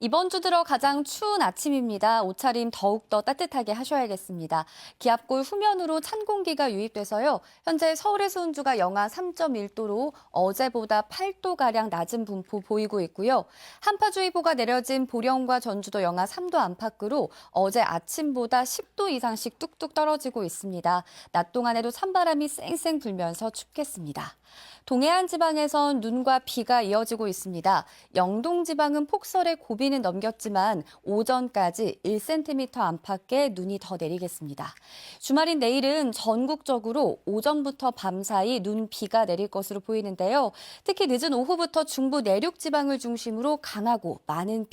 이번 주 들어 가장 추운 아침입니다. 옷차림 더욱더 따뜻하게 하셔야겠습니다. 기압골 후면으로 찬 공기가 유입돼서요. 현재 서울의 수온주가 영하 3.1도로 어제보다 8도가량 낮은 분포 보이고 있고요. 한파주의보가 내려진 보령과 전주도 영하 3도 안팎으로 어제 아침보다 10도 이상씩 뚝뚝 떨어지고 있습니다. 낮 동안에도 찬바람이 쌩쌩 불면서 춥겠습니다. 동해안 지방에선 눈과 비가 이어지고 있습니다. 영동 지방은 폭설의 고비는 넘겼지만 오전까지 1cm 안팎의 눈이 더 내리겠습니다. 주말인 내일은 전국적으로 오전부터 밤 사이 눈, 비가 내릴 것으로 보이는데요. 특히 늦은 오후부터 중부 내륙 지방을 중심으로 강하고 많은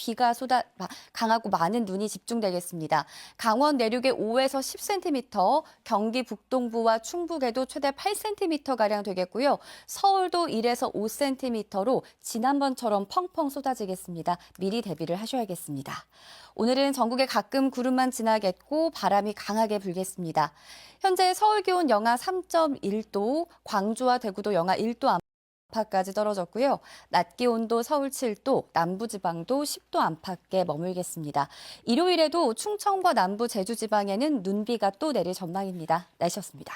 눈이 집중되겠습니다. 강원 내륙에 5에서 10cm, 경기 북동부와 충북에도 최대 8cm가량 되겠고요. 서울도 1에서 5cm로 지난번처럼 펑펑 쏟아지겠습니다. 미리 대비를 하셔야겠습니다. 오늘은 전국에 가끔 구름만 지나겠고 바람이 강하게 불겠습니다. 현재 서울 기온 영하 3.1도, 광주와 대구도 영하 1도 안팎까지 떨어졌고요. 낮 기온도 서울 7도, 남부지방도 10도 안팎에 머물겠습니다. 일요일에도 충청과 남부 제주지방에는 눈비가 또 내릴 전망입니다. 날씨였습니다.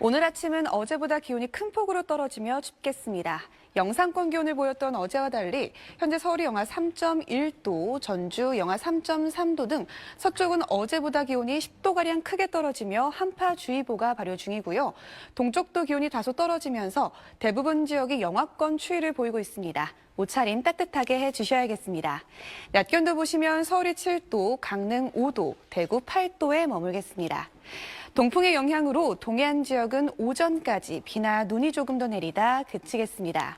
오늘 아침은 어제보다 기온이 큰 폭으로 떨어지며 춥겠습니다. 영상권 기온을 보였던 어제와 달리 현재 서울이 영하 3.1도, 전주 영하 3.3도 등 서쪽은 어제보다 기온이 10도가량 크게 떨어지며 한파주의보가 발효 중이고요. 동쪽도 기온이 다소 떨어지면서 대부분 지역이 영하권 추위를 보이고 있습니다. 옷차림 따뜻하게 해주셔야겠습니다. 낮 기온도 보시면 서울이 7도, 강릉 5도, 대구 8도에 머물겠습니다. 동풍의 영향으로 동해안 지역은 오전까지 비나 눈이 조금 더 내리다 그치겠습니다.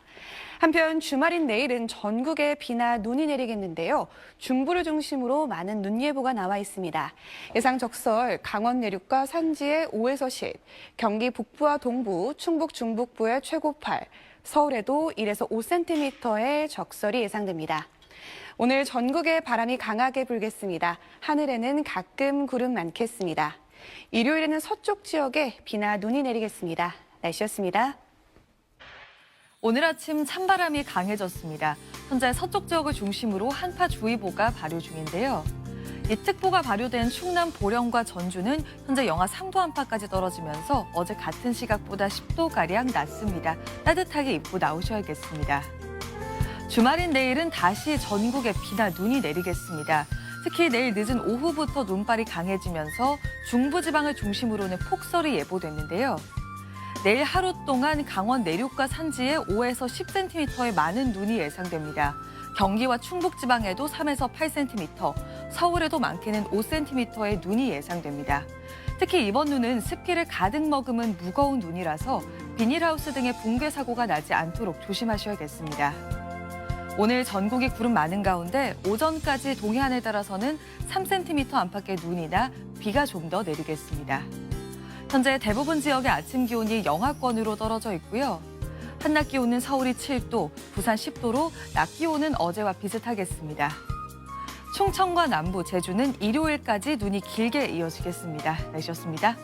한편 주말인 내일은 전국에 비나 눈이 내리겠는데요. 중부를 중심으로 많은 눈 예보가 나와 있습니다. 예상 적설 강원 내륙과 산지에 5에서 10, 경기 북부와 동부, 충북 중북부에 최고 8, 서울에도 1에서 5cm의 적설이 예상됩니다. 오늘 전국에 바람이 강하게 불겠습니다. 하늘에는 가끔 구름 많겠습니다. 일요일에는 서쪽 지역에 비나 눈이 내리겠습니다. 날씨였습니다. 오늘 아침 찬바람이 강해졌습니다. 현재 서쪽 지역을 중심으로 한파주의보가 발효 중인데요. 이 특보가 발효된 충남 보령과 전주는 현재 영하 3도 안팎까지 떨어지면서 어제 같은 시각보다 10도가량 낮습니다. 따뜻하게 입고 나오셔야겠습니다. 주말인 내일은 다시 전국에 비나 눈이 내리겠습니다. 특히 내일 늦은 오후부터 눈발이 강해지면서 중부지방을 중심으로는 폭설이 예보됐는데요. 내일 하루 동안 강원 내륙과 산지에 5에서 10cm의 많은 눈이 예상됩니다. 경기와 충북지방에도 3에서 8cm, 서울에도 많게는 5cm의 눈이 예상됩니다. 특히 이번 눈은 습기를 가득 머금은 무거운 눈이라서 비닐하우스 등의 붕괴 사고가 나지 않도록 조심하셔야겠습니다. 오늘 전국이 구름 많은 가운데 오전까지 동해안을 따라서는 3cm 안팎의 눈이나 비가 좀 더 내리겠습니다. 현재 대부분 지역의 아침 기온이 영하권으로 떨어져 있고요. 한낮 기온은 서울이 7도, 부산 10도로 낮 기온은 어제와 비슷하겠습니다. 충청과 남부, 제주는 일요일까지 눈이 길게 이어지겠습니다. 날씨였습니다.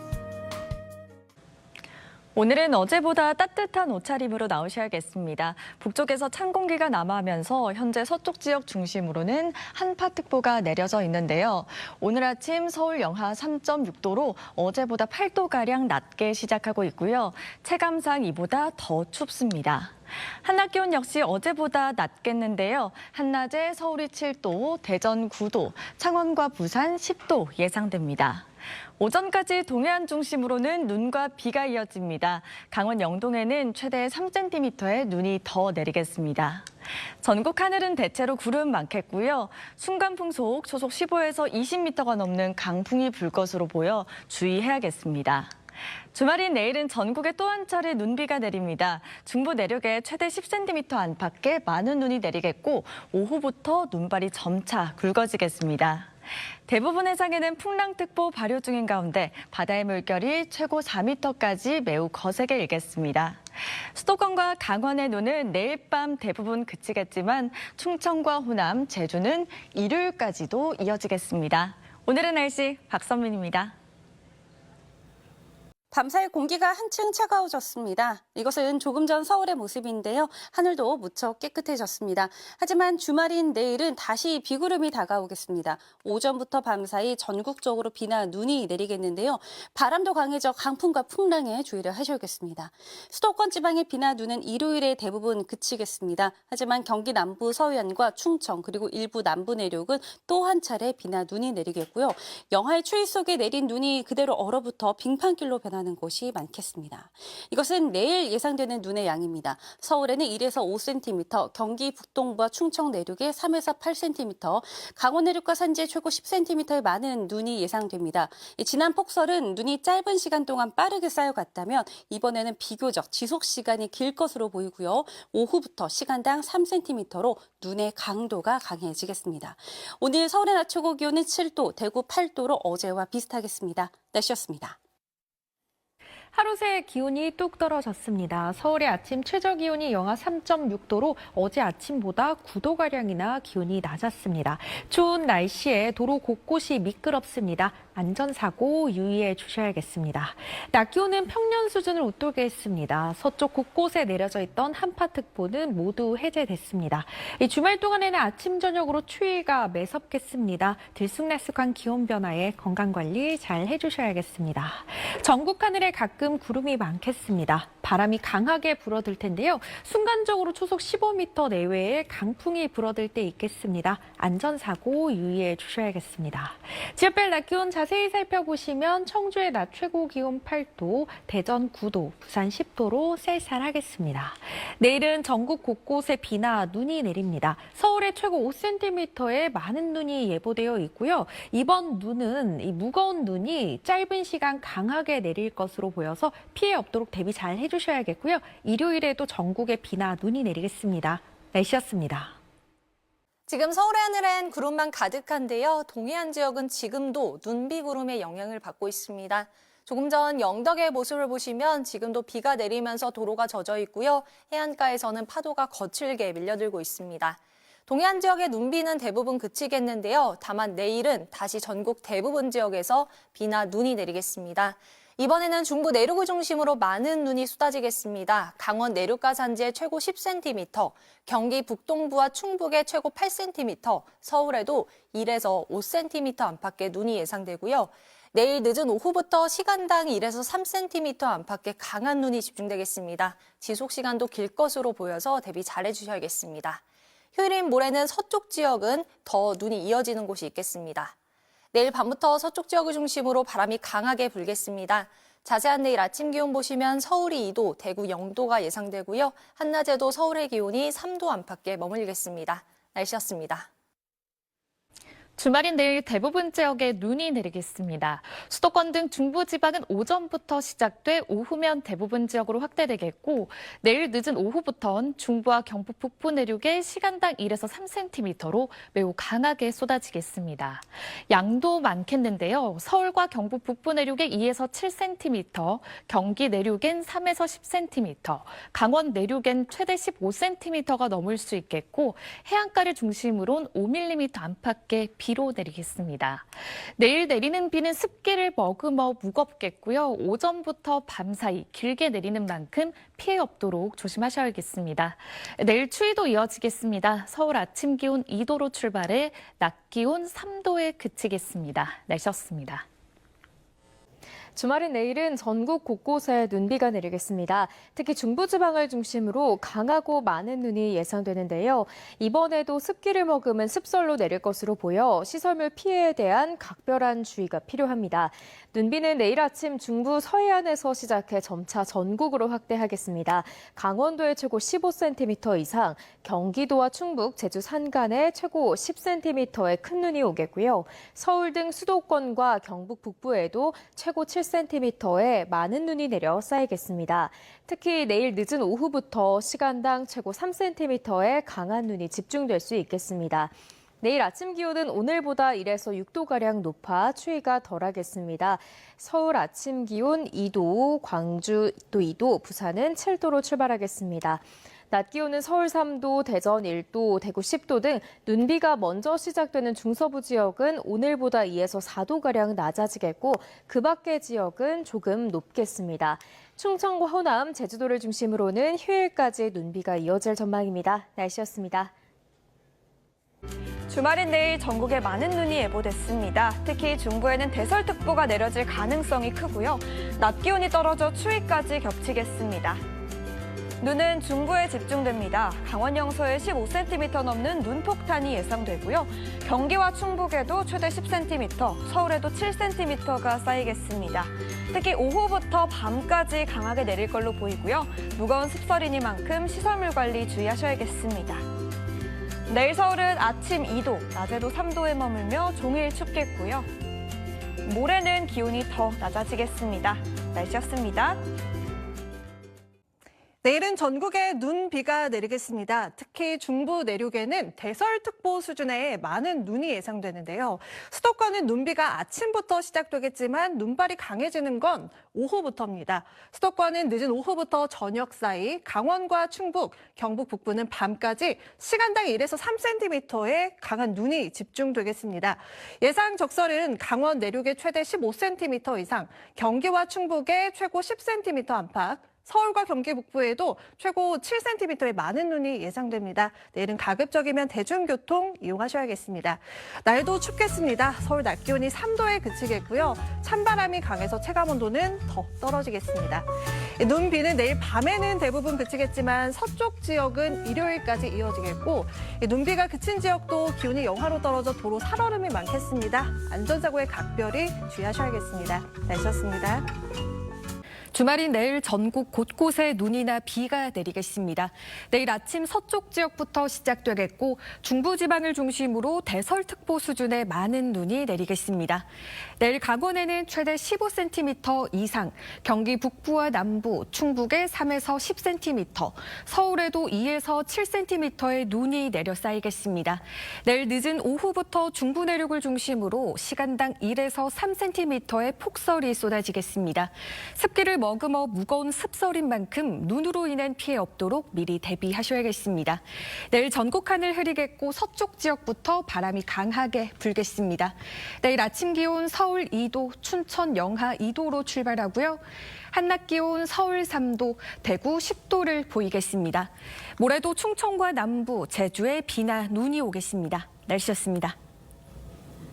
오늘은 어제보다 따뜻한 옷차림으로 나오셔야겠습니다. 북쪽에서 찬 공기가 남하면서 현재 서쪽 지역 중심으로는 한파특보가 내려져 있는데요. 오늘 아침 서울 영하 3.6도로 어제보다 8도가량 낮게 시작하고 있고요. 체감상 이보다 더 춥습니다. 한낮 기온 역시 어제보다 낮겠는데요. 한낮에 서울이 7도, 대전 9도, 창원과 부산 10도 예상됩니다. 오전까지 동해안 중심으로는 눈과 비가 이어집니다. 강원 영동에는 최대 3cm의 눈이 더 내리겠습니다. 전국 하늘은 대체로 구름 많겠고요. 순간풍속 초속 15에서 20m가 넘는 강풍이 불 것으로 보여 주의해야겠습니다. 주말인 내일은 전국에 또 한 차례 눈비가 내립니다. 중부 내륙에 최대 10cm 안팎의 많은 눈이 내리겠고 오후부터 눈발이 점차 굵어지겠습니다. 대부분 해상에는 풍랑특보 발효 중인 가운데 바다의 물결이 최고 4m까지 매우 거세게 일겠습니다. 수도권과 강원의 눈은 내일 밤 대부분 그치겠지만 충청과 호남, 제주는 일요일까지도 이어지겠습니다. 오늘의 날씨 박선민입니다. 밤사이 공기가 한층 차가워졌습니다. 이것은 조금 전 서울의 모습인데요. 하늘도 무척 깨끗해졌습니다. 하지만 주말인 내일은 다시 비구름이 다가오겠습니다. 오전부터 밤사이 전국적으로 비나 눈이 내리겠는데요. 바람도 강해져 강풍과 풍랑에 주의를 하셔야겠습니다. 수도권 지방의 비나 눈은 일요일에 대부분 그치겠습니다. 하지만 경기 남부 서해안과 충청 그리고 일부 남부 내륙은 또 한 차례 비나 눈이 내리겠고요. 영하의 추위 속에 내린 눈이 그대로 얼어붙어 빙판길로 변하는 곳이 많겠습니다. 이것은 내일 예상되는 눈의 양입니다. 서울에는 1에서 5cm, 경기 북동부와 충청 내륙에 3에서 8cm, 강원 내륙과 산지에 최고 10cm의 많은 눈이 예상됩니다. 지난 폭설은 눈이 짧은 시간 동안 빠르게 쌓여갔다면 이번에는 비교적 지속 시간이 길 것으로 보이고요. 오후부터 시간당 3cm로 눈의 강도가 강해지겠습니다. 오늘 서울의 낮 최고 기온은 7도, 대구 8도로 어제와 비슷하겠습니다. 날씨였습니다. 하루 새 기온이 뚝 떨어졌습니다. 서울의 아침 최저 기온이 영하 3.6도로 어제 아침보다 9도가량이나 기온이 낮았습니다. 추운 날씨에 도로 곳곳이 미끄럽습니다. 안전사고 유의해 주셔야겠습니다. 낮 기온은 평년 수준을 웃돌게 했습니다. 서쪽 곳곳에 내려져 있던 한파특보는 모두 해제됐습니다. 이 주말 동안에는 아침 저녁으로 추위가 매섭겠습니다. 들쑥날쑥한 기온 변화에 건강관리 잘 해주셔야겠습니다. 전국 하늘에 가끔 구름이 많겠습니다. 바람이 강하게 불어들 텐데요. 순간적으로 초속 15m 내외의 강풍이 불어들 때 있겠습니다. 안전사고 유의해 주셔야겠습니다. 지역별 낮 기온 자세히 살펴보시면 청주의 낮 최고 기온 8도, 대전 9도, 부산 10도로 쌀쌀하겠습니다. 내일은 전국 곳곳에 비나 눈이 내립니다. 서울에 최고 5cm의 많은 눈이 예보되어 있고요. 이번 눈은 이 무거운 눈이 짧은 시간 강하게 내릴 것으로 보여서 피해 없도록 대비 잘 해주셔야겠고요. 일요일에도 전국에 비나 눈이 내리겠습니다. 날씨였습니다. 지금 서울의 하늘엔 구름만 가득한데요. 동해안 지역은 지금도 눈비구름의 영향을 받고 있습니다. 조금 전 영덕의 모습을 보시면 지금도 비가 내리면서 도로가 젖어 있고요. 해안가에서는 파도가 거칠게 밀려들고 있습니다. 동해안 지역의 눈비는 대부분 그치겠는데요. 다만 내일은 다시 전국 대부분 지역에서 비나 눈이 내리겠습니다. 이번에는 중부 내륙을 중심으로 많은 눈이 쏟아지겠습니다. 강원 내륙과 산지에 최고 10cm, 경기 북동부와 충북에 최고 8cm, 서울에도 1에서 5cm 안팎의 눈이 예상되고요. 내일 늦은 오후부터 시간당 1에서 3cm 안팎의 강한 눈이 집중되겠습니다. 지속 시간도 길 것으로 보여서 대비 잘 해주셔야겠습니다. 휴일인 모레는 서쪽 지역은 더 눈이 이어지는 곳이 있겠습니다. 내일 밤부터 서쪽 지역을 중심으로 바람이 강하게 불겠습니다. 자세한 내일 아침 기온 보시면 서울이 2도, 대구 0도가 예상되고요. 한낮에도 서울의 기온이 3도 안팎에 머물겠습니다. 날씨였습니다. 주말인 내일 대부분 지역에 눈이 내리겠습니다. 수도권 등 중부지방은 오전부터 시작돼 오후면 대부분 지역으로 확대되겠고 내일 늦은 오후부터는 중부와 경북 북부 내륙에 시간당 1에서 3cm로 매우 강하게 쏟아지겠습니다. 양도 많겠는데요. 서울과 경북 북부 내륙에 2에서 7cm, 경기 내륙엔 3에서 10cm, 강원 내륙엔 최대 15cm가 넘을 수 있겠고 해안가를 중심으로는 5mm 안팎의 비로 내리겠습니다. 내일 내리는 비는 습기를 머금어 무겁겠고요. 오전부터 밤 사이 길게 내리는 만큼 피해 없도록 조심하셔야겠습니다. 내일 추위도 이어지겠습니다. 서울 아침 기온 2도로 출발해 낮 기온 3도에 그치겠습니다. 날씨였습니다. 주말인 내일은 전국 곳곳에 눈비가 내리겠습니다. 특히 중부지방을 중심으로 강하고 많은 눈이 예상되는데요. 이번에도 습기를 머금은 습설로 내릴 것으로 보여 시설물 피해에 대한 각별한 주의가 필요합니다. 눈비는 내일 아침 중부 서해안에서 시작해 점차 전국으로 확대하겠습니다. 강원도에 최고 15cm 이상, 경기도와 충북, 제주 산간에 최고 10cm의 큰 눈이 오겠고요. 서울 등 수도권과 경북 북부에도 최고 7cm의 많은 눈이 내려 쌓이겠습니다. 특히 내일 늦은 오후부터 시간당 최고 3cm의 강한 눈이 집중될 수 있겠습니다. 내일 아침 기온은 오늘보다 1에서 6도가량 높아 추위가 덜하겠습니다. 서울 아침 기온 2도, 광주 또 2도, 부산은 7도로 출발하겠습니다. 낮 기온은 서울 3도, 대전 1도, 대구 10도 등 눈비가 먼저 시작되는 중서부 지역은 오늘보다 2에서 4도가량 낮아지겠고 그 밖의 지역은 조금 높겠습니다. 충청과 호남, 제주도를 중심으로는 휴일까지 눈비가 이어질 전망입니다. 날씨였습니다. 주말인 내일 전국에 많은 눈이 예보됐습니다. 특히 중부에는 대설특보가 내려질 가능성이 크고요. 낮 기온이 떨어져 추위까지 겹치겠습니다. 눈은 중부에 집중됩니다. 강원 영서에 15cm 넘는 눈폭탄이 예상되고요. 경기와 충북에도 최대 10cm, 서울에도 7cm가 쌓이겠습니다. 특히 오후부터 밤까지 강하게 내릴 걸로 보이고요. 무거운 습설이니만큼 시설물 관리 주의하셔야겠습니다. 내일 서울은 아침 2도, 낮에도 3도에 머물며 종일 춥겠고요. 모레는 기온이 더 낮아지겠습니다. 날씨였습니다. 내일은 전국에 눈, 비가 내리겠습니다. 특히 중부 내륙에는 대설특보 수준의 많은 눈이 예상되는데요. 수도권은 눈비가 아침부터 시작되겠지만 눈발이 강해지는 건 오후부터입니다. 수도권은 늦은 오후부터 저녁 사이, 강원과 충북, 경북 북부는 밤까지 시간당 1에서 3cm의 강한 눈이 집중되겠습니다. 예상 적설은 강원 내륙에 최대 15cm 이상, 경기와 충북에 최고 10cm 안팎, 서울과 경기 북부에도 최고 7cm의 많은 눈이 예상됩니다. 내일은 가급적이면 대중교통 이용하셔야겠습니다. 날도 춥겠습니다. 서울 낮 기온이 3도에 그치겠고요. 찬바람이 강해서 체감온도는 더 떨어지겠습니다. 눈, 비는 내일 밤에는 대부분 그치겠지만 서쪽 지역은 일요일까지 이어지겠고 눈비가 그친 지역도 기온이 영하로 떨어져 도로 살얼음이 많겠습니다. 안전사고에 각별히 주의하셔야겠습니다. 날씨였습니다. 주말인 내일 전국 곳곳에 눈이나 비가 내리겠습니다. 내일 아침 서쪽 지역부터 시작되겠고 중부지방을 중심으로 대설특보 수준의 많은 눈이 내리겠습니다. 내일 강원에는 최대 15cm 이상, 경기 북부와 남부, 충북에 3에서 10cm, 서울에도 2에서 7cm의 눈이 내려 쌓이겠습니다. 내일 늦은 오후부터 중부 내륙을 중심으로 시간당 1에서 3cm의 폭설이 쏟아지겠습니다. 습기를 머금어 무거운 습설인 만큼 눈으로 인한 피해 없도록 미리 대비하셔야겠습니다. 내일 전국 하늘 흐리겠고 서쪽 지역부터 바람이 강하게 불겠습니다. 내일 아침 기온 서울 2도, 춘천 영하 2도로 출발하고요. 한낮 기온 서울 3도, 대구 10도를 보이겠습니다. 모레도 충청과 남부, 제주에 비나 눈이 오겠습니다. 날씨였습니다.